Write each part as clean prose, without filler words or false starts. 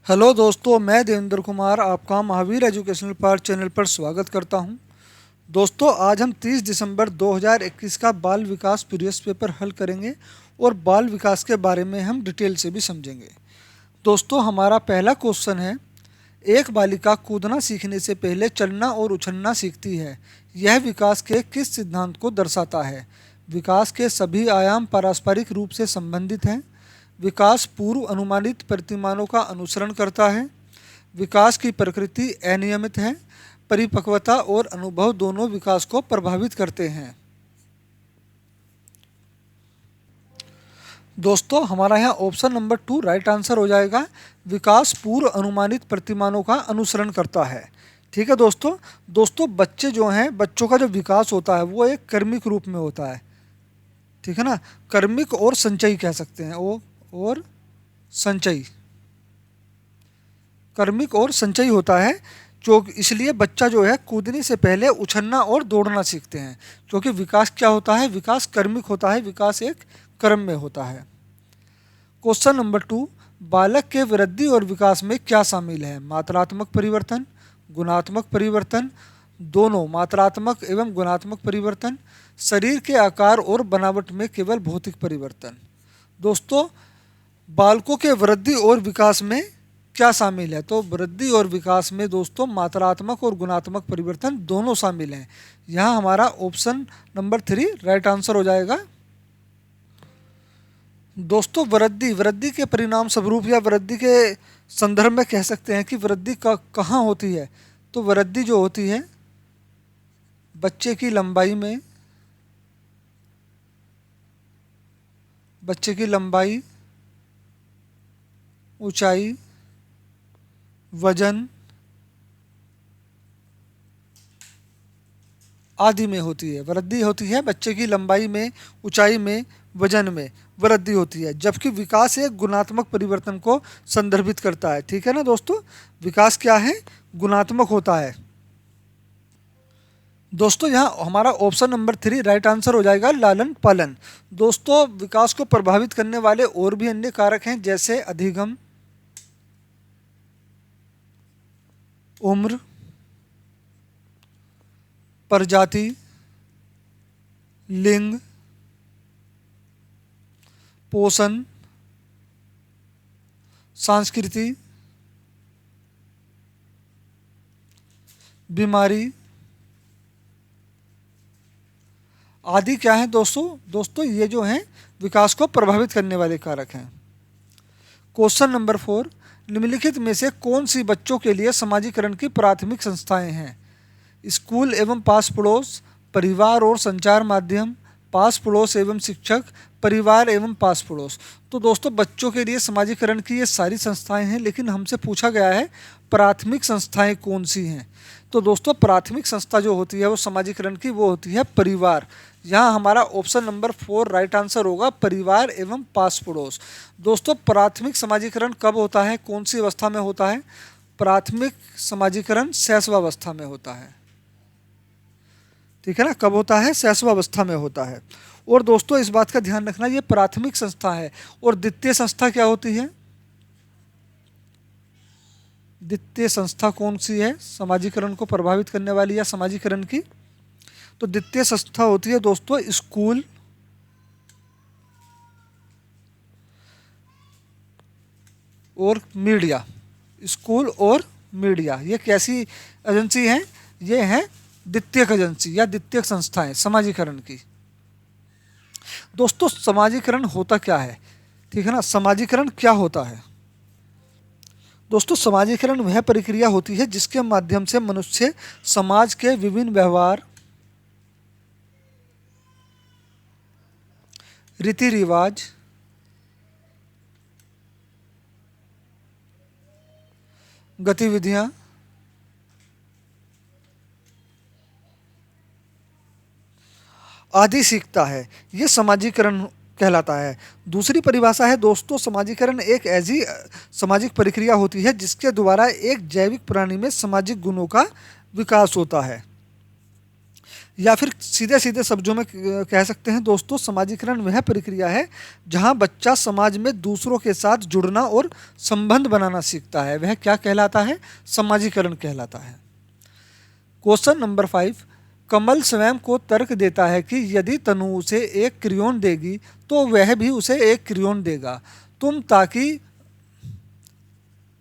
Hello दोस्तों, मैं देवेंद्र कुमार आपका महावीर एजुकेशनल पार्ट चैनल पर स्वागत करता हूं। दोस्तों, आज हम 30 दिसंबर 2021 का बाल विकास प्रीवियस पेपर हल करेंगे और बाल विकास के बारे में हम डिटेल से भी समझेंगे। दोस्तों, हमारा पहला क्वेश्चन है, एक बालिका कूदना सीखने से पहले चलना और उछलना सीखती है। यह विकास के किस सिद्धांत को दर्शाता है? विकास के सभी आयाम पारस्परिक रूप से संबंधित हैं। विकास पूर्व अनुमानित प्रतिमानों का अनुसरण करता है। विकास की प्रकृति अनियमित है। परिपक्वता और अनुभव दोनों विकास को प्रभावित करते हैं। दोस्तों, हमारा यहाँ ऑप्शन नंबर 2 राइट आंसर हो जाएगा। विकास पूर्व अनुमानित प्रतिमानों का अनुसरण करता है। ठीक है दोस्तों, बच्चे जो हैं, बच्चों का जो विकास होता है वो एक कर्मिक रूप में होता है। ठीक है ना, कर्मिक और संचयी कह सकते हैं। वो और संचयी, कर्मिक और संचयी होता है। जो इसलिए बच्चा जो है कूदने से पहले उछलना और दौड़ना सीखते हैं, क्योंकि विकास क्या होता है? विकास कर्मिक होता है, विकास एक क्रम में होता है। क्वेश्चन नंबर 2, बालक के वृद्धि और विकास में क्या शामिल है? मात्रात्मक परिवर्तन, गुणात्मक परिवर्तन, दोनों, मात्रात्मक एवं गुणात्मक परिवर्तन, शरीर के आकार और बनावट में केवल भौतिक परिवर्तन। दोस्तों, बालकों के वृद्धि और विकास में क्या शामिल है? तो वृद्धि और विकास में दोस्तों मात्रात्मक और गुणात्मक परिवर्तन दोनों शामिल हैं। यहाँ हमारा ऑप्शन नंबर 3 राइट आंसर हो जाएगा। दोस्तों, वृद्धि के परिणाम स्वरूप या वृद्धि के संदर्भ में कह सकते हैं कि वृद्धि कहाँ होती है? तो वृद्धि जो होती है बच्चे की लंबाई में, बच्चे की लंबाई, ऊंचाई, वजन आदि में होती है। वृद्धि होती है बच्चे की लंबाई में, ऊंचाई में, वजन में वृद्धि होती है। जबकि विकास एक गुणात्मक परिवर्तन को संदर्भित करता है। ठीक है ना दोस्तों, विकास क्या है? गुणात्मक होता है। दोस्तों, यहाँ हमारा ऑप्शन नंबर 3 राइट आंसर हो जाएगा, लालन पालन। दोस्तों, विकास को प्रभावित करने वाले और भी अन्य कारक हैं, जैसे अधिगम, उम्र, प्रजाति, लिंग, पोषण, संस्कृति, बीमारी आदि क्या है दोस्तों ये जो हैं विकास को प्रभावित करने वाले कारक हैं। क्वेश्चन नंबर 4, निम्नलिखित में से कौन सी बच्चों के लिए समाजीकरण की प्राथमिक संस्थाएं हैं? स्कूल एवं पास पड़ोस, परिवार और संचार माध्यम, पास पड़ोस एवं शिक्षक, परिवार एवं पास पड़ोस। तो दोस्तों, बच्चों के लिए समाजीकरण की ये सारी संस्थाएं हैं, लेकिन हमसे पूछा गया है प्राथमिक संस्थाएं कौन सी हैं। तो दोस्तों, प्राथमिक संस्था जो होती है वो समाजीकरण की, वो होती है परिवार। यहाँ हमारा ऑप्शन नंबर 4 राइट आंसर होगा, परिवार एवं पास पड़ोस। दोस्तों, प्राथमिक समाजीकरण कब होता है, कौन सी अवस्था में होता है? प्राथमिक समाजीकरण शैशवावस्था में होता है। ठीक है ना, कब होता है? शैशवावस्था में होता है। और दोस्तों, इस बात का ध्यान रखना, ये प्राथमिक संस्था है। और द्वितीय संस्था क्या होती है? द्वितीय संस्था कौन सी है समाजीकरण को प्रभावित करने वाली या समाजीकरण की? तो द्वितीय संस्था होती है दोस्तों स्कूल और मीडिया। स्कूल और मीडिया ये कैसी एजेंसी हैं? ये हैं द्वितीयक एजेंसी या द्वितीयक संस्थाएं समाजीकरण की। दोस्तों, समाजीकरण होता क्या है? ठीक है ना, समाजीकरण क्या होता है? दोस्तों, समाजीकरण वह प्रक्रिया होती है जिसके माध्यम से मनुष्य समाज के विभिन्न व्यवहार, रीति रिवाज, गतिविधियां आदि सीखता है। ये समाजीकरण कहलाता है। दूसरी परिभाषा है दोस्तों, समाजीकरण एक ऐसी सामाजिक प्रक्रिया होती है जिसके द्वारा एक जैविक प्राणी में सामाजिक गुणों का विकास होता है। या फिर सीधे सीधे शब्दों में कह सकते हैं दोस्तों, समाजीकरण वह प्रक्रिया है जहां बच्चा समाज में दूसरों के साथ जुड़ना और संबंध बनाना सीखता है। वह क्या कहलाता है? समाजीकरण कहलाता है। क्वेश्चन नंबर 5, कमल स्वयं को तर्क देता है कि यदि तनु उसे एक क्रेयॉन देगी तो वह भी उसे एक क्रेयॉन देगा, तुम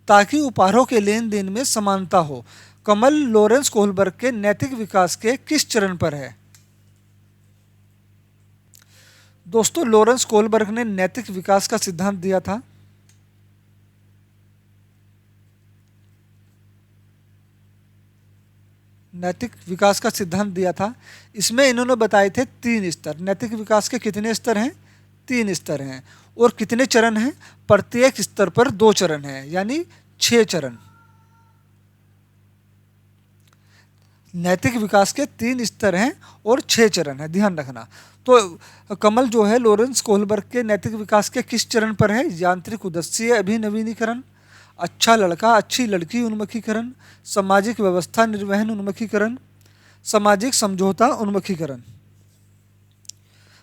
ताकि उपहारों के लेन देन में समानता हो। कमल लॉरेंस कोहलबर्ग के नैतिक विकास के किस चरण पर है? दोस्तों, लॉरेंस कोहलबर्ग ने नैतिक विकास का सिद्धांत दिया था। नैतिक विकास का सिद्धांत दिया था। इसमें इन्होंने बताए थे 3 स्तर। नैतिक विकास के कितने स्तर हैं? 3 स्तर हैं। और कितने चरण हैं? प्रत्येक स्तर पर 2 चरण हैं, यानी 6 चरण। नैतिक विकास के 3 स्तर हैं और 6 चरण हैं, ध्यान रखना। तो कमल जो है लॉरेंस कोहलबर्ग के नैतिक विकास के किस चरण पर है? यांत्रिक उद्देश्य अभिनवीनीकरण, अच्छा लड़का अच्छी लड़की उन्मुखीकरण, सामाजिक व्यवस्था निर्वहन उन्मुखीकरण, सामाजिक समझौता उन्मुखीकरण।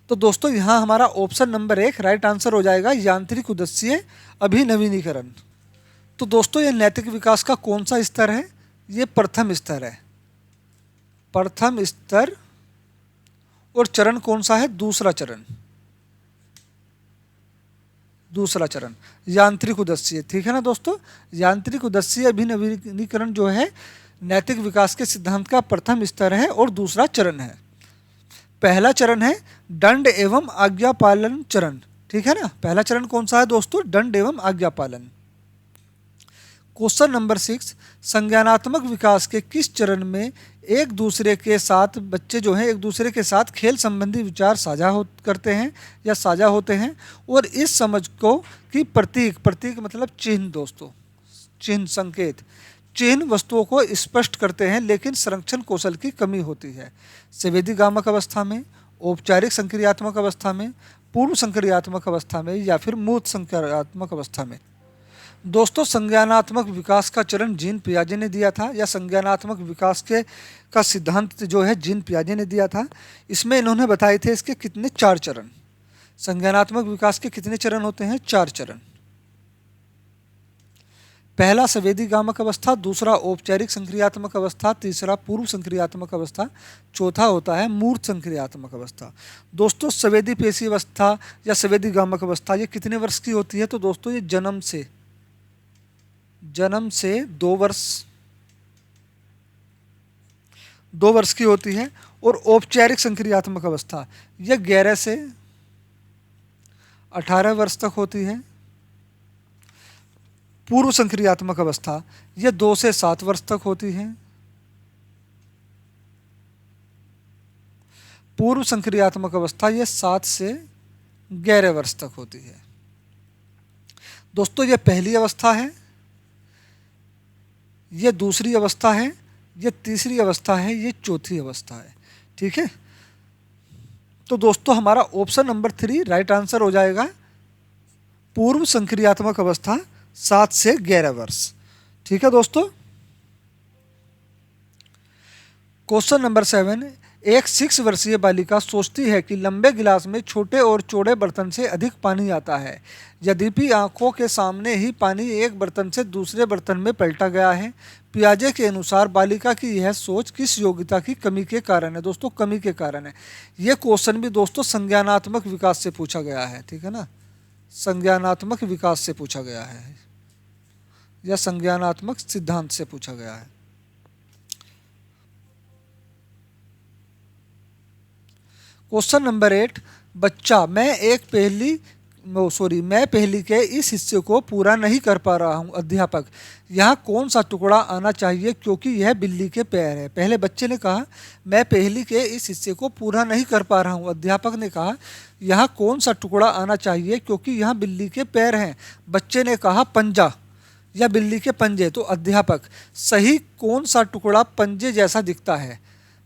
तो दोस्तों यहाँ हमारा ऑप्शन नंबर 1 राइट आंसर हो जाएगा, यांत्रिक उद्देश्य अभिनवीनीकरण। तो दोस्तों ये नैतिक विकास का कौन सा स्तर है? ये प्रथम स्तर है, प्रथम स्तर। और चरण कौन सा है? दूसरा चरण, दूसरा चरण यांत्रिक उद्देश्य। ठीक है ना दोस्तों? यांत्रिक उद्देश्य अभिनवीनीकरण जो है नैतिक विकास के सिद्धांत का प्रथम स्तर है और दूसरा चरण है। पहला चरण है दंड एवं आज्ञा पालन चरण। ठीक है ना? पहला चरण कौन सा है दोस्तों? दंड एवं आज्ञा पालन। क्वेश्चन नंबर 6, संज्ञानात्मक विकास के किस चरण में एक दूसरे के साथ बच्चे जो हैं एक दूसरे के साथ खेल संबंधी विचार साझा करते हैं या साझा होते हैं और इस समझ को कि प्रतीक मतलब चिन्ह दोस्तों, चिन्ह संकेत, चिन्ह वस्तुओं को स्पष्ट करते हैं लेकिन संरक्षण कौशल की कमी होती है। संवेदीगामक अवस्था में, औपचारिक संक्रियात्मक अवस्था में, पूर्व संक्रियात्मक अवस्था में या फिर मूर्त संक्रियात्मक अवस्था में। दोस्तों संज्ञानात्मक विकास का चरण जीन पियाजे ने दिया था, या संज्ञानात्मक विकास का सिद्धांत जो है जीन पियाजे ने दिया था। इसमें इन्होंने बताए थे इसके कितने? 4 चरण। संज्ञानात्मक विकास के कितने चरण होते हैं? 4 चरण। पहला संवेदीगामक अवस्था, दूसरा औपचारिक संक्रियात्मक अवस्था, तीसरा पूर्व संक्रियात्मक अवस्था, चौथा होता है मूर्त संक्रियात्मक अवस्था। दोस्तों संवेदी पेशी अवस्था या संवेदीगामक अवस्था ये कितने वर्ष की होती है? तो दोस्तों ये जन्म से 2 वर्ष की होती है। और औपचारिक संक्रियात्मक अवस्था यह 11 से 18 वर्ष तक होती है। पूर्व संक्रियात्मक अवस्था यह 2 से 7 वर्ष तक होती है। पूर्व संक्रियात्मक अवस्था यह 7 से 11 वर्ष तक होती है। दोस्तों यह पहली अवस्था है, ये दूसरी अवस्था है, ये तीसरी अवस्था है, ये चौथी अवस्था है। ठीक है? तो दोस्तों हमारा ऑप्शन नंबर 3 राइट आंसर हो जाएगा, पूर्व संक्रियात्मक अवस्था 7 से 11 वर्ष। ठीक है दोस्तों? क्वेश्चन नंबर 7, एक 6 वर्षीय बालिका सोचती है कि लंबे गिलास में छोटे और चौड़े बर्तन से अधिक पानी आता है, यद्यपि आंखों के सामने ही पानी एक बर्तन से दूसरे बर्तन में पलटा गया है। पियाजे के अनुसार बालिका की यह सोच किस योग्यता की कमी के कारण है? दोस्तों कमी के कारण है। यह क्वेश्चन भी दोस्तों संज्ञानात्मक विकास से पूछा गया है। ठीक है ना? संज्ञानात्मक विकास से पूछा गया है या संज्ञानात्मक सिद्धांत से पूछा गया है। क्वेश्चन नंबर 8, बच्चा मैं पहेली के इस हिस्से को पूरा नहीं कर पा रहा हूँ अध्यापक, यहाँ कौन सा टुकड़ा आना चाहिए क्योंकि यह बिल्ली के पैर है। पहले बच्चे ने कहा मैं पहेली के इस हिस्से को पूरा नहीं कर पा रहा हूँ। अध्यापक ने कहा यहाँ कौन सा टुकड़ा आना चाहिए क्योंकि यहाँ बिल्ली के पैर हैं। बच्चे ने कहा पंजा या बिल्ली के पंजे। तो अध्यापक सही कौन सा टुकड़ा पंजे जैसा दिखता है?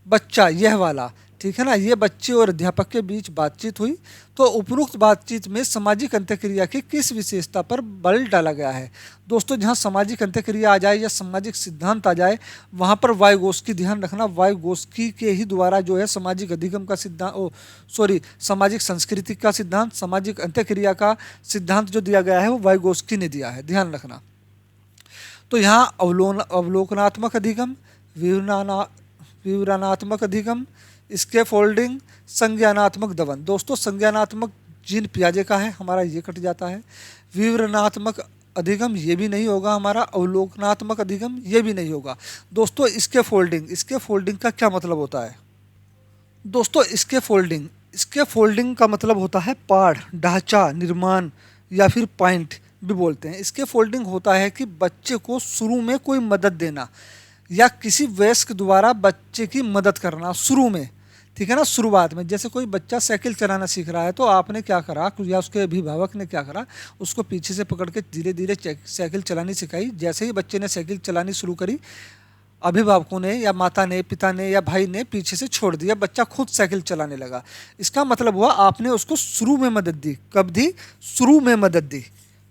बच्चा यह वाला। ठीक है ना। ये बच्चे और अध्यापक के बीच बातचीत हुई। तो उपरोक्त बातचीत में सामाजिक अंत्यक्रिया की किस विशेषता पर बल डाला गया है? दोस्तों, जहाँ सामाजिक अंत्यक्रिया आ जाए या सामाजिक सिद्धांत आ जाए, वहाँ पर वाइगोस्की, ध्यान रखना, वाइगोस्की के ही द्वारा जो है सामाजिक अधिगम का सिद्धांत, सामाजिक संस्कृति का सिद्धांत, सामाजिक अंत्यक्रिया का सिद्धांत जो दिया गया है वो वाइगोस्की ने दिया है, ध्यान रखना। तो यहाँ अवलोकनात्मक अधिगम, विवरणात्मक अधिगम, स्कैफोल्डिंग, संज्ञानात्मक दमन। दोस्तों, संज्ञानात्मक जीन पियाजे का है, हमारा ये कट जाता है। विवरणात्मक अधिगम ये भी नहीं होगा हमारा। अवलोकनात्मक अधिगम ये भी नहीं होगा। दोस्तों, स्कैफोल्डिंग का क्या मतलब होता है? दोस्तों, स्कैफोल्डिंग का मतलब होता है पाड़, ढांचा, निर्माण या फिर पॉइंट भी बोलते हैं। स्कैफोल्डिंग होता है कि बच्चे को शुरू में कोई मदद देना या किसी वयस्क द्वारा बच्चे की मदद करना शुरू में, ठीक है ना, शुरुआत में। जैसे कोई बच्चा साइकिल चलाना सीख रहा है तो आपने क्या करा या उसके अभिभावक ने क्या करा, उसको पीछे से पकड़ के धीरे धीरे साइकिल चलानी सिखाई। जैसे ही बच्चे ने साइकिल चलानी शुरू करी, अभिभावकों ने या माता ने, पिता ने या भाई ने पीछे से छोड़ दिया, बच्चा खुद साइकिल चलाने लगा। इसका मतलब हुआ आपने उसको शुरू में मदद दी। कब दी? शुरू में मदद दी,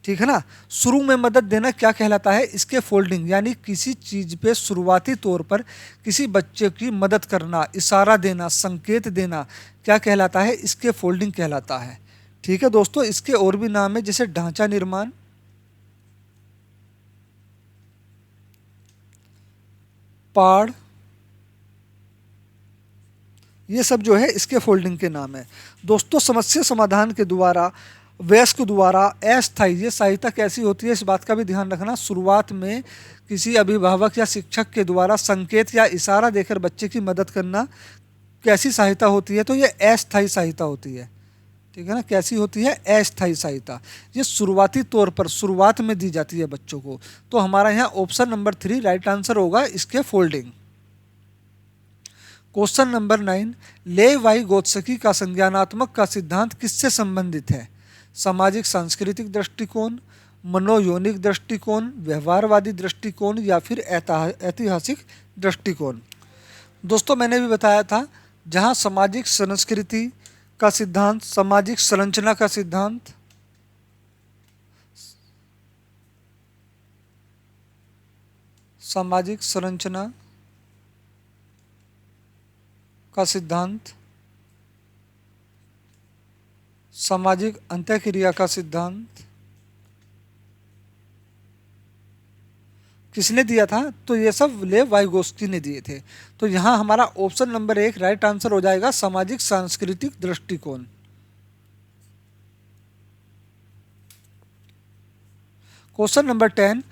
ठीक है ना। शुरू में मदद देना क्या कहलाता है? इसके फोल्डिंग, यानी किसी चीज़ पे शुरुआती तौर पर किसी बच्चे की मदद करना, इशारा देना, संकेत देना, क्या कहलाता है? इसके फोल्डिंग कहलाता है, ठीक है दोस्तों। इसके और भी नाम है, जैसे ढांचा निर्माण, पाड़, ये सब जो है इसके फोल्डिंग के नाम है। दोस्तों, समस्या समाधान के द्वारा, वयस्क द्वारा अस्थायी ये सहायता कैसी होती है, इस बात का भी ध्यान रखना। शुरुआत में किसी अभिभावक या शिक्षक के द्वारा संकेत या इशारा देकर बच्चे की मदद करना कैसी सहायता होती है? तो ये अस्थायी सहायता होती है, ठीक है ना। कैसी होती है? अस्थायी सहायता। ये शुरुआती तौर पर शुरुआत में दी जाती है बच्चों को। तो हमारा यहाँ ऑप्शन नंबर 3 राइट आंसर होगा, इसके फोल्डिंग। क्वेश्चन नंबर 9, लेवाइगोत्स्की का संज्ञानात्मक का सिद्धांत किससे संबंधित है? सामाजिक सांस्कृतिक दृष्टिकोण, मनोयौनिक दृष्टिकोण, व्यवहारवादी दृष्टिकोण या फिर ऐतिहासिक दृष्टिकोण। दोस्तों, मैंने भी बताया था, जहाँ सामाजिक संस्कृति का सिद्धांत, सामाजिक संरचना का सिद्धांत, सामाजिक संरचना का सिद्धांत, सामाजिक अंत्यक्रिया का सिद्धांत किसने दिया था? तो ये सब लेवाइगोस्की ने दिए थे। तो यहाँ हमारा ऑप्शन नंबर 1 राइट आंसर हो जाएगा, सामाजिक सांस्कृतिक दृष्टिकोण। क्वेश्चन नंबर 10,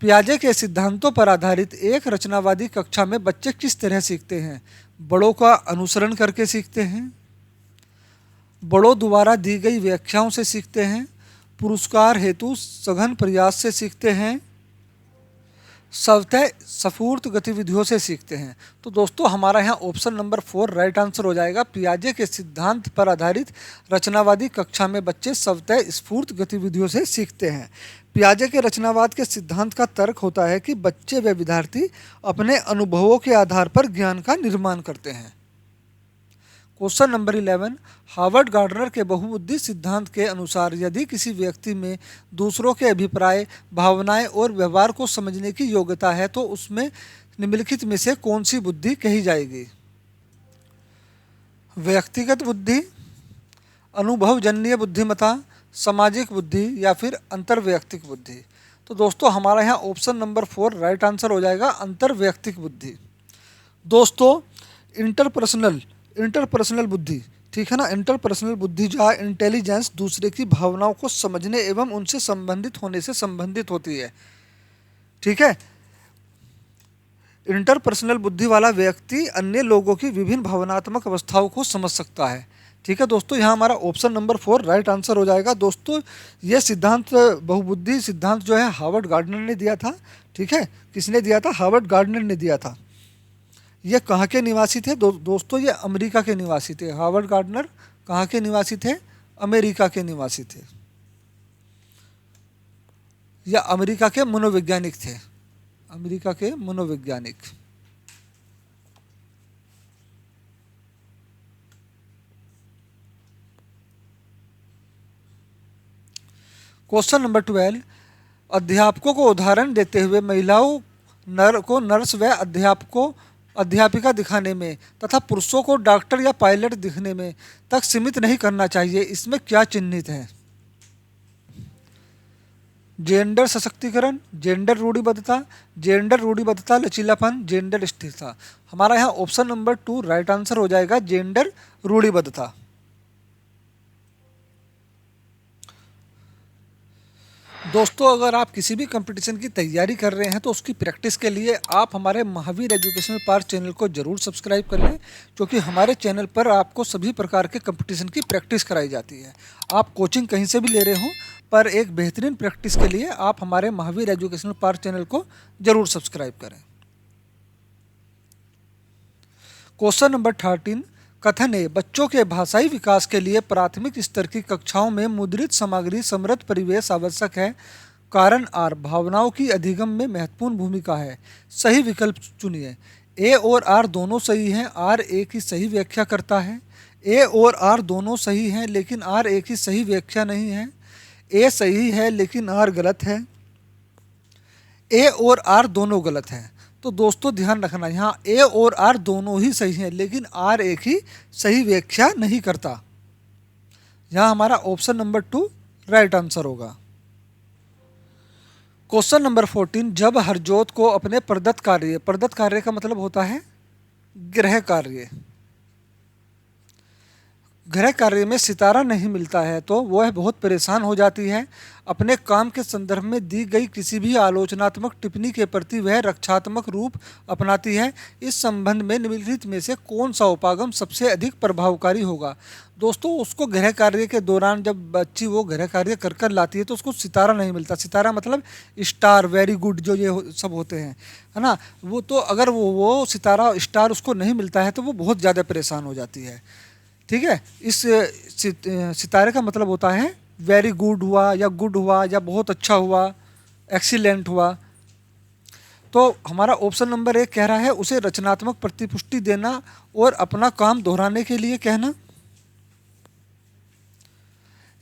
पियाजे के सिद्धांतों पर आधारित एक रचनावादी कक्षा में बच्चे किस तरह सीखते हैं? बड़ों का अनुसरण करके सीखते हैं, बड़ों द्वारा दी गई व्याख्याओं से सीखते हैं, पुरस्कार हेतु सघन प्रयास से सीखते हैं, स्वतः स्फूर्त गतिविधियों से सीखते हैं। तो दोस्तों, हमारा यहाँ ऑप्शन नंबर 4 राइट आंसर हो जाएगा। पियाजे के सिद्धांत पर आधारित रचनावादी कक्षा में बच्चे स्वतः स्फूर्त गतिविधियों से सीखते हैं। पियाजे के रचनावाद के सिद्धांत का तर्क होता है कि बच्चे व विद्यार्थी अपने अनुभवों के आधार पर ज्ञान का निर्माण करते हैं। क्वेश्चन नंबर 11, हार्वर्ड गार्डनर के बहुबुद्धि सिद्धांत के अनुसार यदि किसी व्यक्ति में दूसरों के अभिप्राय, भावनाएं और व्यवहार को समझने की योग्यता है तो उसमें निम्नलिखित में से कौन सी बुद्धि कही जाएगी? व्यक्तिगत बुद्धि, अनुभवजन्य बुद्धिमत्ता, सामाजिक बुद्धि या फिर अंतर्वैयक्तिक बुद्धि। तो दोस्तों, हमारा यहाँ ऑप्शन नंबर 4 राइट आंसर हो जाएगा, अंतर्वैयक्तिक बुद्धि। दोस्तों, इंटरपर्सनल बुद्धि, ठीक है ना। इंटरपर्सनल बुद्धि जहाँ इंटेलिजेंस दूसरे की भावनाओं को समझने एवं उनसे संबंधित होने से संबंधित होती है, ठीक है। इंटरपर्सनल बुद्धि वाला व्यक्ति अन्य लोगों की विभिन्न भावनात्मक अवस्थाओं को समझ सकता है, ठीक है दोस्तों। यहाँ हमारा ऑप्शन नंबर 4 राइट आंसर हो जाएगा। दोस्तों, ये सिद्धांत, बहुबुद्धि सिद्धांत जो है हार्वर्ड गार्डनर ने दिया था, ठीक है। किसने दिया था? हार्वर्ड गार्डनर ने दिया था। ये कहाँ के निवासी थे? दोस्तों, ये अमेरिका के निवासी थे। हार्वर्ड गार्डनर कहाँ के निवासी थे? अमेरिका के निवासी थे, या अमेरिका के मनोवैज्ञानिक थे, अमेरिका के मनोवैज्ञानिक। क्वेश्चन नंबर 12, अध्यापकों को उदाहरण देते हुए महिलाओं को नर्स व अध्यापिका दिखाने में तथा पुरुषों को डॉक्टर या पायलट दिखने में तक सीमित नहीं करना चाहिए, इसमें क्या चिन्हित है? जेंडर सशक्तिकरण, जेंडर रूढ़िबद्धता, जेंडर रूढ़िबद्धता लचीलापन, जेंडर स्थिरता। हमारा यहाँ ऑप्शन नंबर 2 राइट आंसर हो जाएगा, जेंडर रूढ़िबद्धता। दोस्तों, अगर आप किसी भी कंपटीशन की तैयारी कर रहे हैं तो उसकी प्रैक्टिस के लिए आप हमारे महावीर एजुकेशनल पार्क चैनल को जरूर सब्सक्राइब कर लें, क्योंकि हमारे चैनल पर आपको सभी प्रकार के कंपटीशन की प्रैक्टिस कराई जाती है। आप कोचिंग कहीं से भी ले रहे हों, पर एक बेहतरीन प्रैक्टिस के लिए आप हमारे महावीर एजुकेशनल पार्क चैनल को जरूर सब्सक्राइब करें। क्वेश्चन नंबर 13, कथन है बच्चों के भाषाई विकास के लिए प्राथमिक स्तर की कक्षाओं में मुद्रित सामग्री समृद्ध परिवेश आवश्यक है। कारण आर, भावनाओं की अधिगम में महत्वपूर्ण भूमिका है। सही विकल्प चुनिए। ए और आर दोनों सही हैं, आर ए की सही व्याख्या करता है। ए और आर दोनों सही हैं, लेकिन आर ए की सही व्याख्या नहीं है। ए सही है लेकिन आर गलत है। ए और आर दोनों गलत हैं। तो दोस्तों ध्यान रखना, यहाँ ए और आर दोनों ही सही हैं, लेकिन आर एक ही सही व्याख्या नहीं करता। यहाँ हमारा ऑप्शन नंबर 2 राइट आंसर होगा। क्वेश्चन नंबर 14, जब हरजोत को अपने प्रदत्त कार्य का मतलब होता है गृह कार्य में सितारा नहीं मिलता है तो वह बहुत परेशान हो जाती है। अपने काम के संदर्भ में दी गई किसी भी आलोचनात्मक टिप्पणी के प्रति वह रक्षात्मक रूप अपनाती है। इस संबंध में निम्नलिखित में से कौन सा उपागम सबसे अधिक प्रभावकारी होगा? दोस्तों, उसको गृह कार्य के दौरान जब बच्ची वो गृह कार्य कर कर लाती है तो उसको सितारा नहीं मिलता। सितारा मतलब स्टार, वेरी गुड, जो ये सब होते हैं, है ना। वो तो अगर वो सितारा स्टार उसको नहीं मिलता है तो वो बहुत ज़्यादा परेशान हो जाती है। ठीक है, इस सितारे का मतलब होता है वेरी गुड हुआ या गुड हुआ या बहुत अच्छा हुआ, एक्सीलेंट हुआ। तो हमारा ऑप्शन नंबर 1 कह रहा है उसे रचनात्मक प्रतिपुष्टि देना और अपना काम दोहराने के लिए कहना।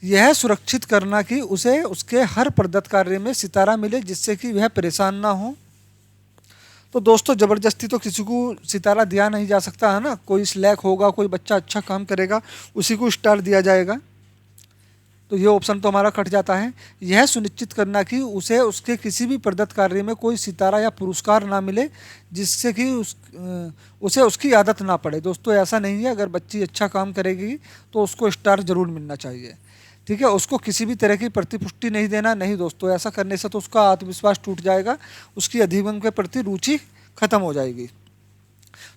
यह सुरक्षित करना कि उसे उसके हर प्रदत्त कार्य में सितारा मिले जिससे कि वह परेशान ना हो। तो दोस्तों, ज़बरदस्ती तो किसी को सितारा दिया नहीं जा सकता, है ना। कोई सिलेक्ट होगा, कोई बच्चा अच्छा काम करेगा, उसी को स्टार दिया जाएगा। तो ये ऑप्शन तो हमारा कट जाता है। यह सुनिश्चित करना कि उसे उसके किसी भी प्रदत्त कार्य में कोई सितारा या पुरस्कार ना मिले जिससे कि उसे उसकी आदत ना पड़े। दोस्तों, ऐसा नहीं है, अगर बच्ची अच्छा काम करेगी तो उसको स्टार जरूर मिलना चाहिए। ठीक है, उसको किसी भी तरह की प्रतिपुष्टि नहीं देना। नहीं दोस्तों, ऐसा करने से तो उसका आत्मविश्वास टूट जाएगा, उसकी अधिगम के प्रति रुचि खत्म हो जाएगी।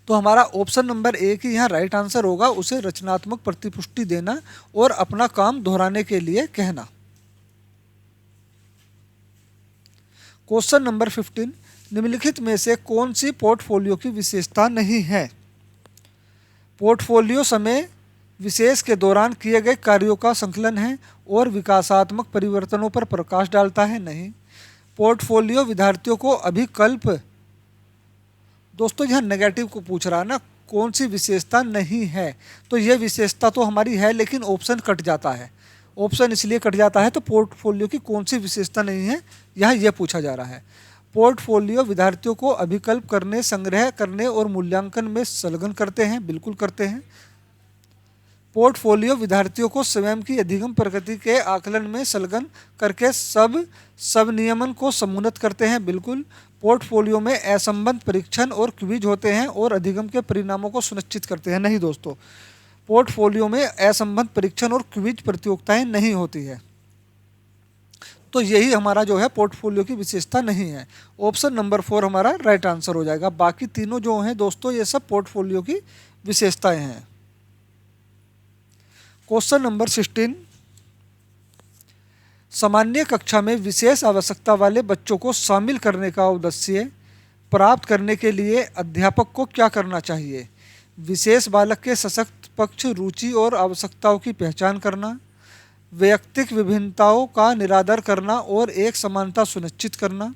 तो हमारा ऑप्शन नंबर 1 ही यहाँ राइट आंसर होगा, उसे रचनात्मक प्रतिपुष्टि देना और अपना काम दोहराने के लिए कहना। क्वेश्चन नंबर 15, निम्नलिखित में से कौन सी पोर्टफोलियो की विशेषता नहीं है? पोर्टफोलियो समय विशेष के दौरान किए गए कार्यों का संकलन है और विकासात्मक परिवर्तनों पर प्रकाश डालता है। नहीं। पोर्टफोलियो विद्यार्थियों को अभिकल्प, दोस्तों यहाँ नेगेटिव को पूछ रहा है ना, कौन सी विशेषता नहीं है, तो यह विशेषता तो हमारी है, लेकिन ऑप्शन कट जाता है। ऑप्शन इसलिए कट जाता है तो पोर्टफोलियो की कौन सी विशेषता नहीं है, यहाँ यह पूछा जा रहा है। पोर्टफोलियो विद्यार्थियों को अभिकल्प करने, संग्रह करने और मूल्यांकन में संलग्न करते हैं, बिल्कुल करते हैं। पोर्टफोलियो विद्यार्थियों को स्वयं की अधिगम प्रगति के आकलन में संलग्न करके सब नियमन को समुन्नत करते हैं, बिल्कुल। पोर्टफोलियो में असंबद्ध परीक्षण और क्विज होते हैं और अधिगम के परिणामों को सुनिश्चित करते हैं। नहीं दोस्तों, पोर्टफोलियो में असंबद्ध परीक्षण और क्विज प्रतियोगिताएं नहीं होती है। तो यही हमारा जो है पोर्टफोलियो की विशेषता नहीं है। ऑप्शन नंबर 4 हमारा राइट आंसर हो जाएगा। बाकी तीनों जो हैं दोस्तों, ये सब पोर्टफोलियो की विशेषताएं हैं। क्वेश्चन नंबर 16, सामान्य कक्षा में विशेष आवश्यकता वाले बच्चों को शामिल करने का उद्देश्य प्राप्त करने के लिए अध्यापक को क्या करना चाहिए? विशेष बालक के सशक्त पक्ष, रुचि और आवश्यकताओं की पहचान करना, वैयक्तिक विभिन्नताओं का निरादर करना और एक समानता सुनिश्चित करना,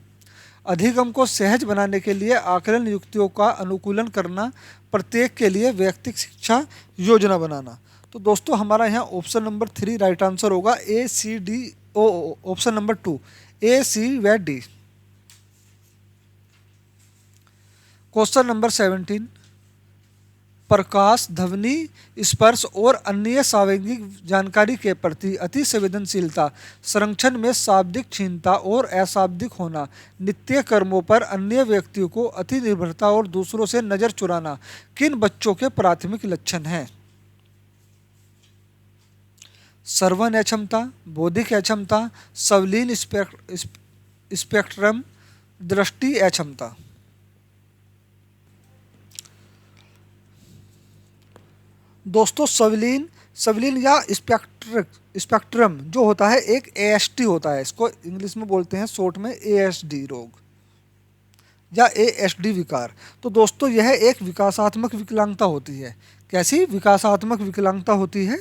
अधिगम को सहज बनाने के लिए आकलन युक्तियों का अनुकूलन करना, प्रत्येक के लिए वैयक्तिक शिक्षा योजना बनाना। तो दोस्तों, हमारा यहाँ ऑप्शन नंबर 3 राइट आंसर होगा, A, C, D option number 2, ए, सी व डी। क्वेश्चन नंबर 17, प्रकाश, ध्वनि, स्पर्श और अन्य सांवेगिक जानकारी के प्रति अति संवेदनशीलता, संरक्षण में शाब्दिक क्षीणता और अशाब्दिक होना, नित्य कर्मों पर अन्य व्यक्तियों को अति निर्भरता और दूसरों से नजर चुराना किन बच्चों के प्राथमिक लक्षण हैं? श्रवण अक्षमता, बौद्धिक अक्षमता, संवेदन स्पेक्ट्रम, दृष्टि अक्षमता। दोस्तों संवेदन या स्पेक्ट्रम जो होता है एक एएसटी होता है, इसको इंग्लिश में बोलते हैं शॉर्ट में एएसडी रोग या एएसडी विकार। तो दोस्तों यह एक विकासात्मक विकलांगता होती है। कैसी विकासात्मक विकलांगता होती है?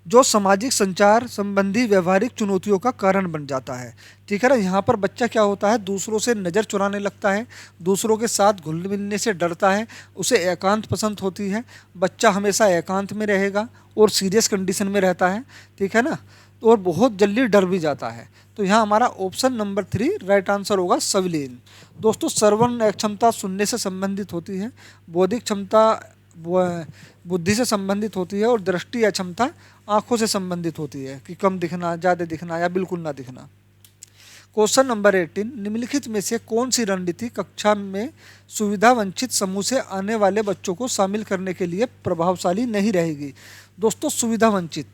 जो सामाजिक संचार संबंधी व्यवहारिक चुनौतियों का कारण बन जाता है। ठीक है ना। यहाँ पर बच्चा क्या होता है, दूसरों से नज़र चुराने लगता है, दूसरों के साथ घुल मिलने से डरता है, उसे एकांत पसंद होती है, बच्चा हमेशा एकांत में रहेगा और सीरियस कंडीशन में रहता है। ठीक है ना। और बहुत जल्दी डर भी जाता है। तो यहाँ हमारा ऑप्शन नंबर 3 राइट आंसर होगा संवेदन। दोस्तों श्रवण क्षमता सुनने से संबंधित होती है, बौद्धिक क्षमता बुद्धि से संबंधित होती है और दृष्टि अक्षमता आंखों से संबंधित होती है कि कम दिखना, ज़्यादा दिखना या बिल्कुल ना दिखना। क्वेश्चन नंबर 18, निम्नलिखित में से कौन सी रणनीति कक्षा में सुविधा वंचित समूह से आने वाले बच्चों को शामिल करने के लिए प्रभावशाली नहीं रहेगी? दोस्तों सुविधा वंचित,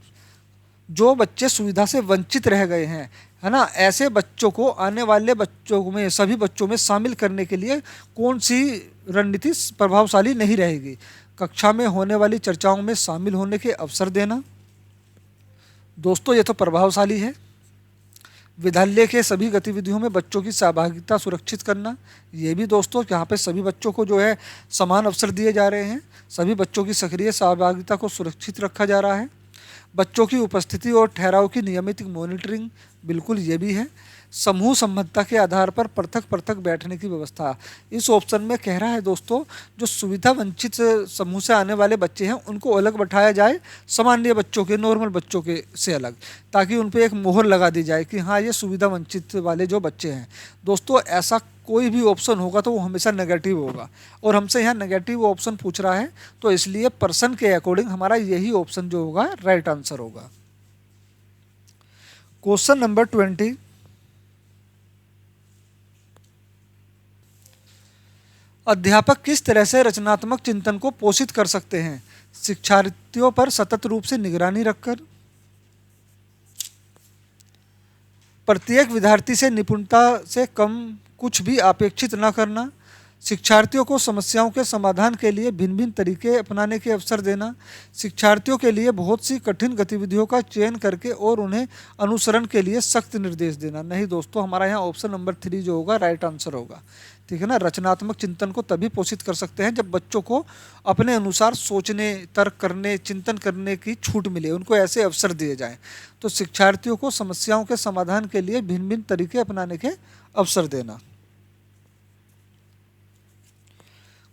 जो बच्चे सुविधा से वंचित रह गए हैं, है ना, ऐसे बच्चों को आने वाले बच्चों में सभी बच्चों में शामिल करने के लिए कौन सी रणनीति प्रभावशाली नहीं रहेगी? कक्षा में होने वाली चर्चाओं में शामिल होने के अवसर देना। दोस्तों ये तो प्रभावशाली है। विद्यालय के सभी गतिविधियों में बच्चों की सहभागिता सुरक्षित करना, ये भी दोस्तों यहाँ पे सभी बच्चों को जो है समान अवसर दिए जा रहे हैं, सभी बच्चों की सक्रिय सहभागिता को सुरक्षित रखा जा रहा है। बच्चों की उपस्थिति और ठहराव की नियमित मॉनिटरिंग, बिल्कुल ये भी है। समूह सम्मतता के आधार पर पृथक पृथक बैठने की व्यवस्था, इस ऑप्शन में कह रहा है दोस्तों जो सुविधा वंचित समूह से आने वाले बच्चे हैं उनको अलग बैठाया जाए सामान्य बच्चों के, नॉर्मल बच्चों के से अलग, ताकि उन पर एक मोहर लगा दी जाए कि हाँ ये सुविधा वंचित वाले जो बच्चे हैं। दोस्तों ऐसा कोई भी ऑप्शन होगा तो वो हमेशा नेगेटिव होगा, और हमसे यहाँ नेगेटिव ऑप्शन पूछ रहा है तो इसलिए पर्सन के अकॉर्डिंग हमारा यही ऑप्शन जो होगा राइट आंसर होगा। क्वेश्चन नंबर 20, अध्यापक किस तरह से रचनात्मक चिंतन को पोषित कर सकते हैं? शिक्षार्थियों पर सतत रूप से निगरानी रखकर, प्रत्येक विद्यार्थी से निपुणता से कम कुछ भी अपेक्षित न करना, शिक्षार्थियों को समस्याओं के समाधान के लिए भिन्न भिन्न तरीके अपनाने के अवसर देना, शिक्षार्थियों के लिए बहुत सी कठिन गतिविधियों का चयन करके और उन्हें अनुसरण के लिए सख्त निर्देश देना। नहीं दोस्तों, हमारा यहाँ ऑप्शन नंबर 3 जो होगा राइट आंसर होगा। ठीक है ना। रचनात्मक चिंतन को तभी पोषित कर सकते हैं जब बच्चों को अपने अनुसार सोचने, तर्क करने, चिंतन करने की छूट मिले, उनको ऐसे अवसर दिए जाएं। तो शिक्षार्थियों को समस्याओं के समाधान के लिए भिन्न भिन्न तरीके अपनाने के अवसर देना।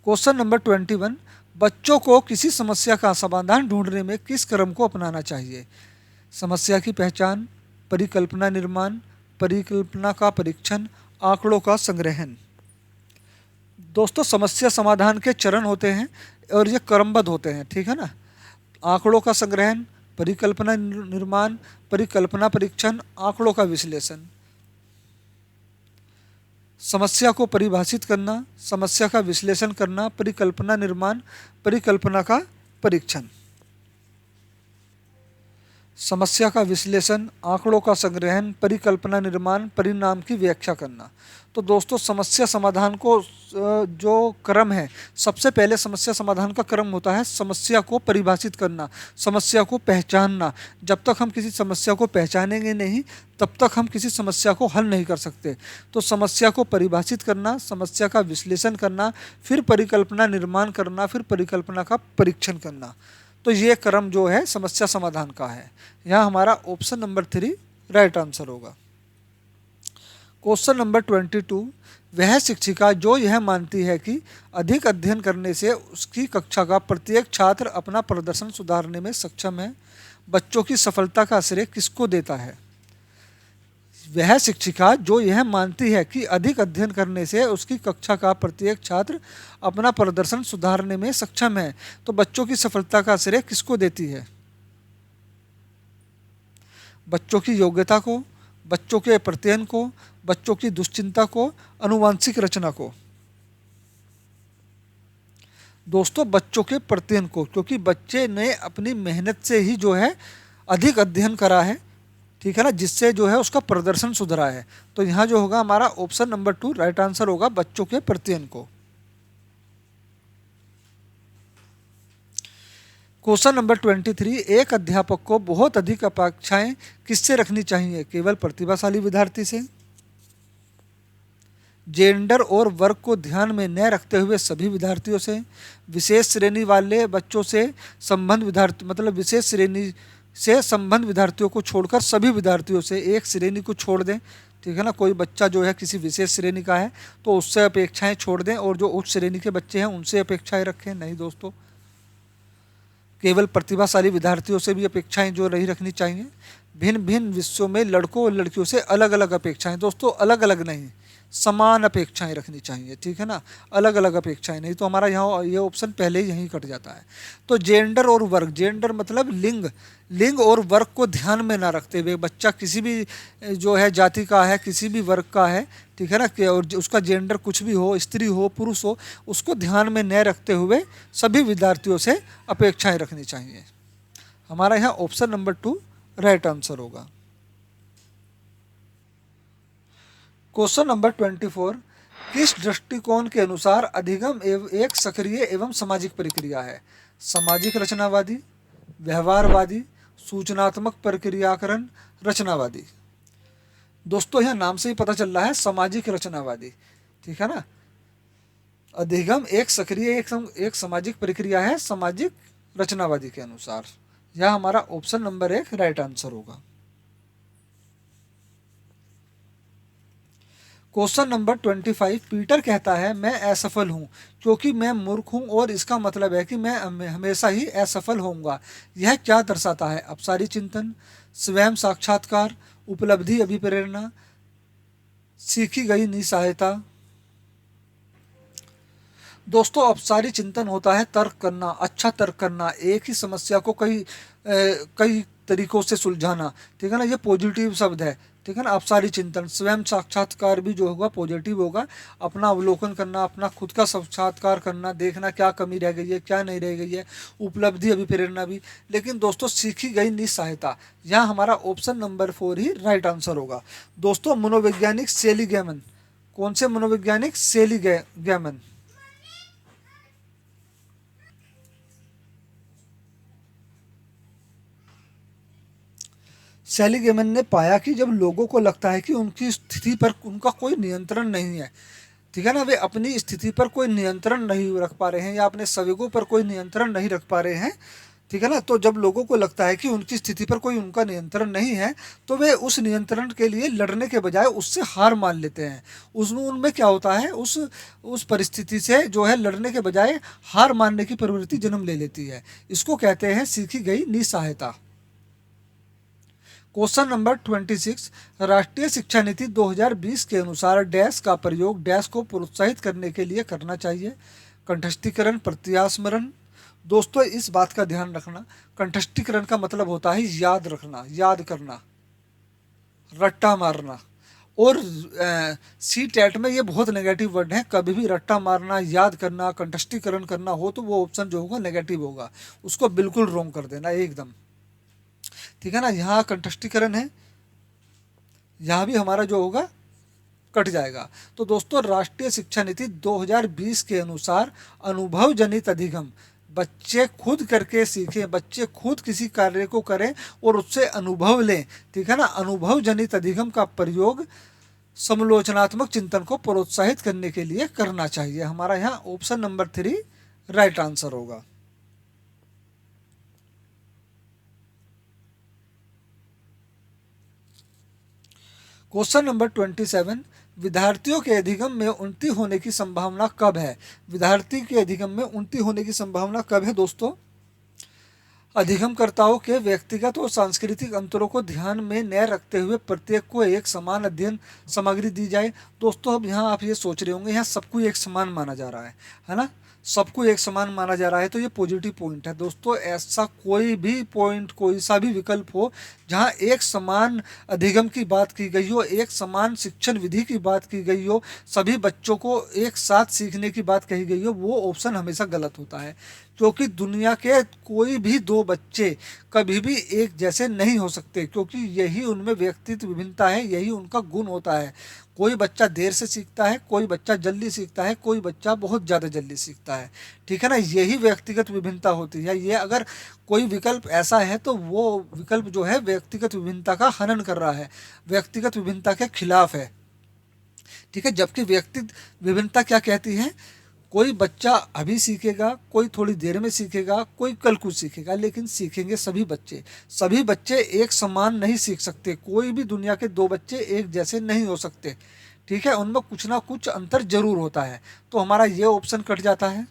क्वेश्चन नंबर 21, बच्चों को किसी समस्या का समाधान ढूंढने में किस क्रम को अपनाना चाहिए? समस्या की पहचान, परिकल्पना निर्माण, परिकल्पना का परीक्षण, आंकड़ों का संग्रहण। दोस्तों समस्या समाधान के चरण होते हैं और ये क्रमबद्ध होते हैं। ठीक है ना। आंकड़ों का संग्रहण, परिकल्पना निर्माण, परिकल्पना परीक्षण, आंकड़ों का विश्लेषण। समस्या को परिभाषित करना, समस्या का विश्लेषण करना, परिकल्पना निर्माण, परिकल्पना का परीक्षण। समस्या का विश्लेषण, आंकड़ों का संग्रहण, परिकल्पना निर्माण, परिणाम की व्याख्या करना। तो दोस्तों समस्या समाधान को जो क्रम है, सबसे पहले समस्या समाधान का क्रम होता है समस्या को परिभाषित करना, समस्या को पहचानना। जब तक हम किसी समस्या को पहचानेंगे नहीं तब तक हम किसी समस्या को हल नहीं कर सकते। तो समस्या को परिभाषित करना, समस्या का विश्लेषण करना, फिर परिकल्पना निर्माण करना, फिर परिकल्पना का परीक्षण करना। तो ये क्रम जो है समस्या समाधान का है। यहाँ हमारा ऑप्शन नंबर 3 राइट आंसर होगा। क्वेश्चन नंबर 22, वह शिक्षिका जो यह मानती है कि अधिक अध्ययन करने से उसकी कक्षा का प्रत्येक छात्र अपना प्रदर्शन सुधारने में सक्षम है, बच्चों की सफलता का श्रेय किसको देता है? वह शिक्षिका जो यह मानती है कि अधिक अध्ययन करने से उसकी कक्षा का प्रत्येक छात्र अपना प्रदर्शन सुधारने में सक्षम है, तो बच्चों की सफलता का श्रेय किसको देती है? बच्चों की योग्यता को, बच्चों के प्रत्ययन को, बच्चों की दुश्चिंता को, अनुवांशिक रचना को? दोस्तों बच्चों के प्रत्ययन को, क्योंकि बच्चे ने अपनी मेहनत से ही जो है अधिक अध्ययन करा है, ठीक है ना, जिससे जो है उसका प्रदर्शन सुधरा है। तो यहाँ जो होगा हमारा ऑप्शन नंबर 2 राइट आंसर होगा, बच्चों के प्रत्ययन को। क्वेश्चन नंबर 23, एक अध्यापक को बहुत अधिक अपेक्षाएं किससे रखनी चाहिए? केवल प्रतिभाशाली विद्यार्थी से, जेंडर और वर्ग को ध्यान में न रखते हुए सभी विद्यार्थियों से, विशेष श्रेणी वाले बच्चों से, संबंध विद्यार्थी मतलब विशेष श्रेणी से संबंध विद्यार्थियों को छोड़कर सभी विद्यार्थियों से, एक श्रेणी को छोड़ दें, ठीक है ना, कोई बच्चा जो है किसी विशेष श्रेणी का है तो उससे अपेक्षाएं छोड़ दें और जो उच्च श्रेणी के बच्चे हैं उनसे अपेक्षाएं रखें? नहीं दोस्तों, केवल प्रतिभाशाली विद्यार्थियों से भी अपेक्षाएं जो नहीं रखनी चाहिए। भिन्न भिन्न विषयों में लड़कों और लड़कियों से अलग अलग अपेक्षाएं, दोस्तों अलग अलग नहीं, समान अपेक्षाएं रखनी चाहिए, ठीक है ना, अलग अलग अपेक्षाएं नहीं, तो हमारा यहाँ ये ऑप्शन पहले ही यहीं कट जाता है। तो जेंडर और वर्ग, जेंडर मतलब लिंग, लिंग और वर्ग को ध्यान में ना रखते हुए, बच्चा किसी भी जो है जाति का है, किसी भी वर्ग का है, ठीक है ना, कि और उसका जेंडर कुछ भी हो, स्त्री हो पुरुष हो, उसको ध्यान में न रखते हुए सभी विद्यार्थियों से अपेक्षाएं रखनी चाहिए। हमारा यहाँ ऑप्शन नंबर 2 राइट आंसर होगा। क्वेश्चन नंबर 24, किस दृष्टिकोण के अनुसार अधिगम एक सक्रिय एवं सामाजिक प्रक्रिया है? सामाजिक रचनावादी, व्यवहारवादी, सूचनात्मक प्रक्रियाकरण, रचनावादी? दोस्तों यह नाम से ही पता चल रहा है, सामाजिक रचनावादी, ठीक है ना। अधिगम एक सक्रिय एक सामाजिक प्रक्रिया है सामाजिक रचनावादी के अनुसार। यह हमारा ऑप्शन नंबर 1 राइट आंसर होगा। क्वेश्चन नंबर 25, पीटर कहता है मैं असफल हूँ क्योंकि मैं मूर्ख हूँ और इसका मतलब है कि मैं हमेशा ही असफल होऊंगा। यह क्या दर्शाता है? अपसारी चिंतन, स्वयं साक्षात्कार, उपलब्धि अभिप्रेरणा, सीखी गई निसहायता? दोस्तों अपसारी चिंतन होता है तर्क करना, अच्छा तर्क करना, एक ही समस्या को कई तरीकों से सुलझाना, ठीक है ना, ये पॉजिटिव शब्द है, ठीक है ना। अपसारी चिंतन, स्वयं साक्षात्कार भी जो होगा पॉजिटिव होगा, अपना अवलोकन करना, अपना खुद का साक्षात्कार करना, देखना क्या कमी रह गई है क्या नहीं रह गई है, उपलब्धि अभिप्रेरणा भी। लेकिन दोस्तों सीखी गई निसहायता, यहाँ हमारा ऑप्शन नंबर 4 ही राइट आंसर होगा। दोस्तों मनोवैज्ञानिक सेलिगमैन, कौन से मनोवैज्ञानिक? सेलिगमैन। सेलिगमैन ने पाया कि जब लोगों को लगता है कि उनकी स्थिति पर उनका कोई नियंत्रण नहीं है, ठीक है ना, वे अपनी स्थिति पर कोई नियंत्रण नहीं रख पा रहे हैं या अपने संवेगों पर कोई नियंत्रण नहीं रख पा रहे हैं, ठीक है ना, तो जब लोगों को लगता है कि उनकी स्थिति पर कोई उनका नियंत्रण नहीं है तो वे उस नियंत्रण के लिए लड़ने के बजाय उससे हार मान लेते हैं। उनमें क्या होता है, उस परिस्थिति से जो है लड़ने के बजाय हार मानने की प्रवृत्ति जन्म ले लेती है। इसको कहते हैं सीखी गई निसहायता। क्वेश्चन नंबर 26, राष्ट्रीय शिक्षा नीति 2020 के अनुसार डैश का प्रयोग डैश को प्रोत्साहित करने के लिए करना चाहिए? कंठस्थीकरण, प्रत्यास्मरण? दोस्तों इस बात का ध्यान रखना, कंठस्थीकरण का मतलब होता है याद रखना, याद करना, रट्टा मारना, और सी टेट में ये बहुत नेगेटिव वर्ड है। कभी भी रट्टा मारना, याद करना, कंठस्थीकरण करना हो तो वो ऑप्शन जो होगा नेगेटिव होगा, उसको बिल्कुल रॉन्ग कर देना एकदम, ठीक है ना। यहाँ कंठस्थीकरण है, यहाँ भी हमारा जो होगा कट जाएगा। तो दोस्तों राष्ट्रीय शिक्षा नीति 2020 के अनुसार अनुभव जनित अधिगम, बच्चे खुद करके सीखें, बच्चे खुद किसी कार्य को करें और उससे अनुभव लें, ठीक है ना। अनुभव जनित अधिगम का प्रयोग समालोचनात्मक चिंतन को प्रोत्साहित करने के लिए करना चाहिए। हमारा यहाँ ऑप्शन नंबर 3 राइट आंसर होगा। क्वेश्चन नंबर 27, विद्यार्थियों के अधिगम में उन्नति होने की संभावना कब है? विद्यार्थी के अधिगम में उन्नति होने की संभावना कब है दोस्तों? अधिगमकर्ताओं के व्यक्तिगत और सांस्कृतिक अंतरों को ध्यान में न रखते हुए प्रत्येक को एक समान अध्ययन सामग्री दी जाए। दोस्तों अब यहाँ आप ये सोच रहे होंगे यहाँ सबको एक समान माना जा रहा है ना, सबको एक समान माना जा रहा है, तो ये पॉजिटिव पॉइंट है। दोस्तों ऐसा कोई भी पॉइंट, कोई सा भी विकल्प हो जहाँ एक समान अधिगम की बात की गई हो, एक समान शिक्षण विधि की बात की गई हो, सभी बच्चों को एक साथ सीखने की बात कही गई हो, वो ऑप्शन हमेशा गलत होता है। क्योंकि दुनिया के कोई भी दो बच्चे कभी भी एक जैसे नहीं हो सकते, क्योंकि यही उनमें व्यक्तित्व विभिन्नता है, यही उनका गुण होता है। कोई बच्चा देर से सीखता है, कोई बच्चा जल्दी सीखता है, कोई बच्चा बहुत ज़्यादा जल्दी सीखता है, ठीक है ना, यही व्यक्तिगत विभिन्नता होती है। ये अगर कोई विकल्प ऐसा है तो वो विकल्प जो है व्यक्तिगत विभिन्नता का हनन कर रहा है, व्यक्तिगत विभिन्नता के खिलाफ है, ठीक है। जबकि व्यक्तिगत विभिन्नता क्या कहती है, कोई बच्चा अभी सीखेगा, कोई थोड़ी देर में सीखेगा, कोई कल कुछ सीखेगा, लेकिन सीखेंगे सभी बच्चे। सभी बच्चे एक समान नहीं सीख सकते, कोई भी दुनिया के दो बच्चे एक जैसे नहीं हो सकते, ठीक है, उनमें कुछ ना कुछ अंतर जरूर होता है। तो हमारा ये ऑप्शन कट जाता है।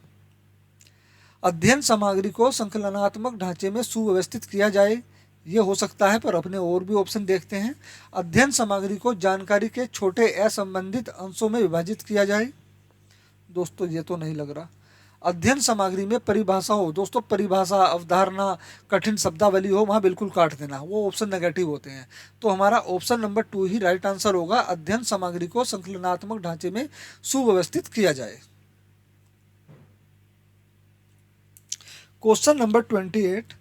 अध्ययन सामग्री को संकलनात्मक ढांचे में सुव्यवस्थित किया जाए, ये हो सकता है, पर अपने और भी ऑप्शन देखते हैं। अध्ययन सामग्री को जानकारी के छोटे असंबंधित अंशों में विभाजित किया जाए, दोस्तों ये तो नहीं लग रहा। अध्ययन सामग्री में परिभाषा हो, दोस्तों परिभाषा, अवधारणा, कठिन शब्दावली हो, वहाँ बिल्कुल काट देना, वो ऑप्शन नेगेटिव होते हैं। तो हमारा ऑप्शन नंबर 2 ही राइट आंसर होगा, अध्ययन सामग्री को संकलनात्मक ढांचे में सुव्यवस्थित किया जाए। क्वेश्चन नंबर 28,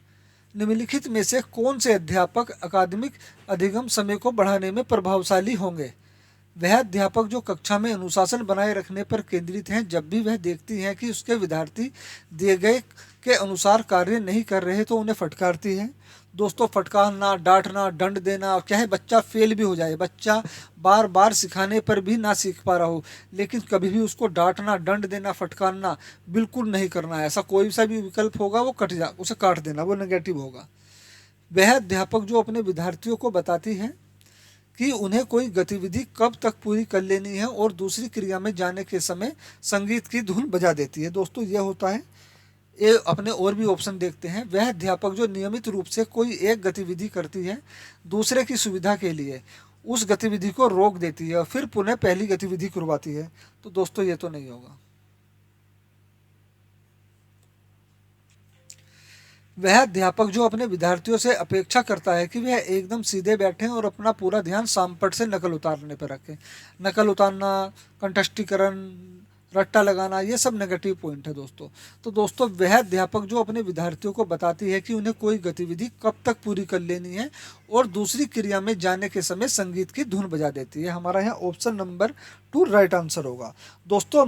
निम्नलिखित में से कौन से अध्यापक अकादमिक अधिगम समय को बढ़ाने में प्रभावशाली होंगे? वह अध्यापक जो कक्षा में अनुशासन बनाए रखने पर केंद्रित हैं, जब भी वह देखती हैं कि उसके विद्यार्थी दिए गए के अनुसार कार्य नहीं कर रहे तो उन्हें फटकारती है। दोस्तों फटकारना, डांटना, दंड देना, चाहे बच्चा फेल भी हो जाए, बच्चा बार बार सिखाने पर भी ना सीख पा रहा हो, लेकिन कभी भी उसको डांटना, दंड देना, फटकारना बिल्कुल नहीं करना है। ऐसा कोई सा भी विकल्प होगा वो उसे काट देना, वो नेगेटिव होगा। वह अध्यापक जो अपने विद्यार्थियों को बताती है कि उन्हें कोई गतिविधि कब तक पूरी कर लेनी है और दूसरी क्रिया में जाने के समय संगीत की धुन बजा देती है, दोस्तों ये होता है। ये अपने और भी ऑप्शन देखते हैं। वह अध्यापक जो नियमित रूप से कोई एक गतिविधि करती है दूसरे की सुविधा के लिए, उस गतिविधि को रोक देती है और फिर पुनः पहली गतिविधि करवाती है, तो दोस्तों ये तो नहीं होगा। वह अध्यापक जो अपने विद्यार्थियों से अपेक्षा करता है कि वह एकदम सीधे बैठें और अपना पूरा ध्यान सामपट से नकल उतारने पर रखें। नकल उतारना, कंठस्थीकरण, रट्टा लगाना, ये सब नेगेटिव पॉइंट है दोस्तों। तो दोस्तों वह अध्यापक जो अपने विद्यार्थियों को बताती है कि उन्हें कोई गतिविधि कब तक पूरी कर लेनी है और दूसरी क्रिया में जाने के समय संगीत की धुन बजा देती है, हमारा यहाँ ऑप्शन नंबर 2 राइट आंसर होगा। दोस्तों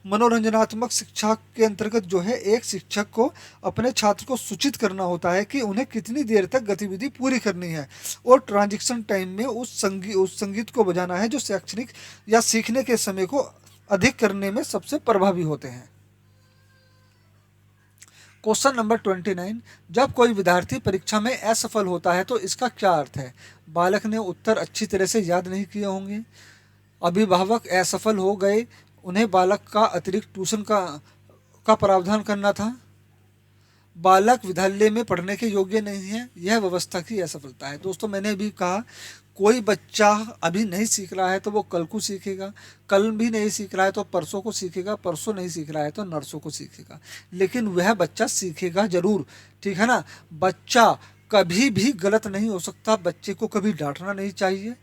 मनोरंजनात्मक शिक्षा के अंतर्गत जो है एक शिक्षक को अपने छात्र को सूचित करना होता है कि उन्हें कितनी देर तक गतिविधि पूरी करनी है और ट्रांजिशन टाइम में उस संगीत को बजाना है जो शैक्षणिक या सीखने के समय को अधिक करने में सबसे प्रभावी होते हैं। क्वेश्चन नंबर 29, जब कोई विद्यार्थी परीक्षा में असफल होता है तो इसका क्या अर्थ है? बालक ने उत्तर अच्छी तरह से याद नहीं किए होंगे, अभिभावक असफल हो गए, उन्हें बालक का अतिरिक्त ट्यूशन का प्रावधान करना था, बालक विद्यालय में पढ़ने के योग्य नहीं है, यह व्यवस्था की असफलता है। दोस्तों मैंने भी कहा कोई बच्चा अभी नहीं सीख रहा है तो वो कल को सीखेगा, कल भी नहीं सीख रहा है तो परसों को सीखेगा, परसों नहीं सीख रहा है तो नरसों को सीखेगा, लेकिन वह बच्चा सीखेगा जरूर, ठीक है ना। बच्चा कभी भी गलत नहीं हो सकता, बच्चे को कभी डांटना नहीं चाहिए,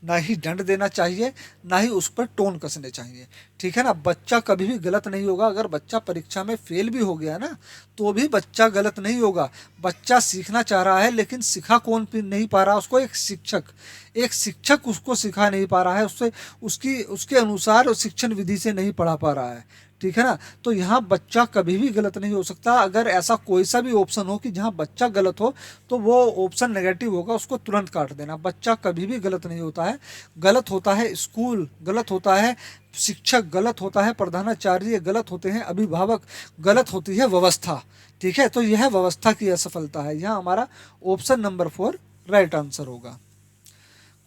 ना ही दंड देना चाहिए, ना ही उस पर टोन कसने चाहिए, ठीक है ना। बच्चा कभी भी गलत नहीं होगा। अगर बच्चा परीक्षा में फेल भी हो गया ना तो भी बच्चा गलत नहीं होगा। बच्चा सीखना चाह रहा है लेकिन सिखा कौन नहीं पा रहा, उसको एक शिक्षक उसको सिखा नहीं पा रहा है, उसके अनुसार शिक्षण विधि से नहीं पढ़ा पा रहा है, ठीक है ना। तो यहाँ बच्चा कभी भी गलत नहीं हो सकता। अगर ऐसा कोई सा भी ऑप्शन हो कि जहाँ बच्चा गलत हो तो वो ऑप्शन नेगेटिव होगा, उसको तुरंत काट देना। बच्चा कभी भी गलत नहीं होता है। गलत होता है स्कूल, गलत होता है शिक्षक, गलत होता है प्रधानाचार्य, गलत होते हैं अभिभावक, गलत होती है व्यवस्था, ठीक है। तो यह व्यवस्था की असफलता है। यहाँ हमारा ऑप्शन नंबर 4 राइट आंसर होगा।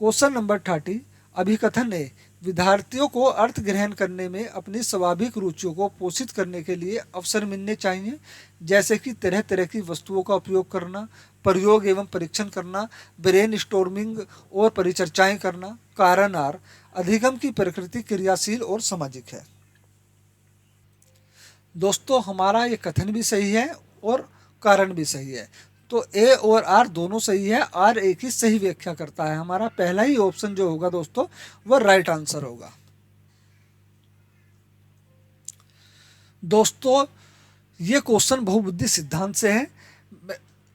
क्वेश्चन नंबर 30, अभिकथन है विद्यार्थियों को अर्थ ग्रहण करने में अपनी स्वाभाविक रुचियों को पोषित करने के लिए अवसर मिलने चाहिए, जैसे कि तरह तरह की वस्तुओं का उपयोग करना, प्रयोग एवं परीक्षण करना, ब्रेन स्टॉर्मिंग और परिचर्चाएं करना। कारण आर, अधिगम की प्रकृति क्रियाशील और सामाजिक है। दोस्तों हमारा ये कथन भी सही है और कारण भी सही है, तो ए और आर दोनों सही है। आर ए की सही व्याख्या करता है। हमारा पहला ही ऑप्शन जो होगा दोस्तों वह राइट आंसर होगा। दोस्तों ये क्वेश्चन बहुबुद्धि सिद्धांत से है।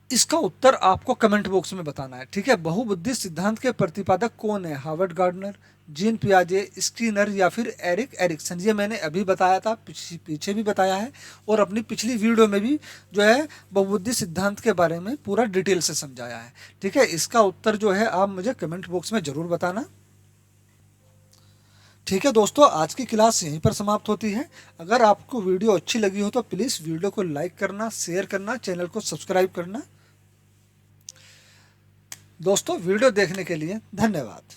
इसका उत्तर आपको कमेंट बॉक्स में बताना है, ठीक है। बहुबुद्धि सिद्धांत के प्रतिपादक कौन है? हार्वर्ड गार्डनर, जीन पियाजे, स्किनर या फिर एरिक एरिक्सन। ये मैंने अभी बताया था, पीछे भी बताया है और अपनी पिछली वीडियो में भी जो है बहुबुद्धि सिद्धांत के बारे में पूरा डिटेल से समझाया है, ठीक है। इसका उत्तर जो है आप मुझे कमेंट बॉक्स में जरूर बताना, ठीक है। दोस्तों आज की क्लास यहीं पर समाप्त होती है। अगर आपको वीडियो अच्छी लगी हो तो प्लीज़ वीडियो को लाइक करना, शेयर करना, चैनल को सब्सक्राइब करना। दोस्तों वीडियो देखने के लिए धन्यवाद।